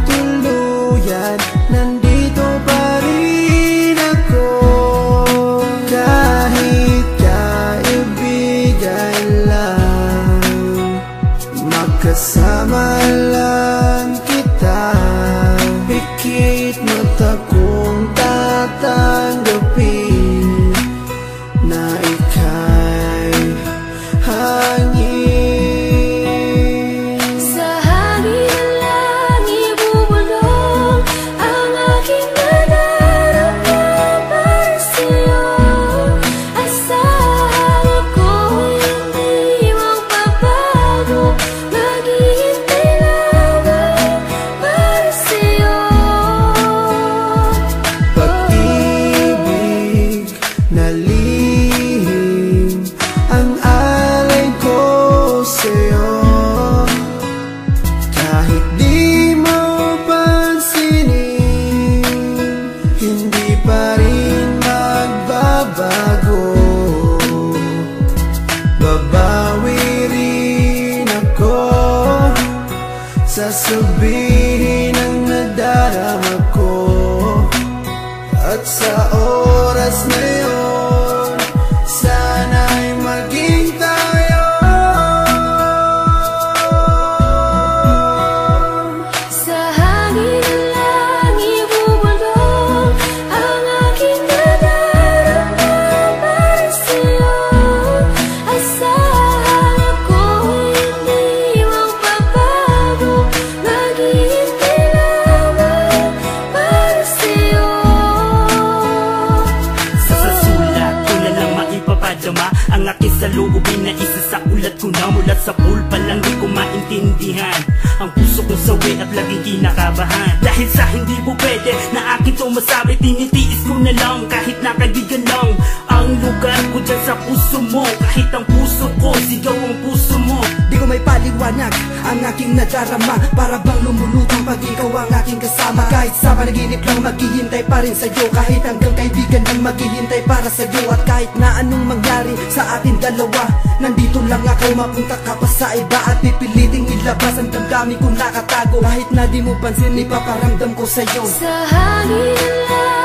tuluyan, nandito pa rin ako. Kahit kaibigan lang, magkasama lang kita. Pikit mata kong tatanggapin na ika'y hangin. Sa hangin na lang ibubulong ang aking nadarama para sa'yo. Asahan ako'y hindi magbabago, maghihintay lamang para sa'yo. Pag-ibig na lihim ang alay ko sa'yo. Kahit di mo pansinin, hindi pa rin magbabago. Babawi rin ako, sasabihin ang nadarama ko. At sa oras na yun, sana'y maging tayo. Sa hangin na lang ibubulong ang aking nadarama para sa'yo. Asahan ako'y hindi magbabago, maghihintay lamang para sa'yo. Sa sulat ko na lang maipapadama ang aking saloobin na isa sa ulat ko na. Mula sa pulpa lang di ko maintindihan ang puso kong sawi at laging kinakabahan. Dahil sa hindi mo pwede na akin to masabi, tinitiis ko na lang kahit na kaibigan lang ang lugar ko dyan sa puso mo. Kahit ang puso ko, sigaw ang puso mo. Di ko may paliwanag ang aking nadarama, para bang lumulutang pag ikaw ang aking kasama. Kahit sa panaginip lang maghihintay pa rin sa'yo, kahit hanggang kaibigan lang maghihintay para sa'yo. At kahit na anong mangyari sa atin dalawa, nandito lang ako, mapunta ka pa sa iba at pipiliting ilabas ang damdamin kong nakatago. Kahit na di mo pansin, ipaparamdam ko sa'yo. Sa hangin na lang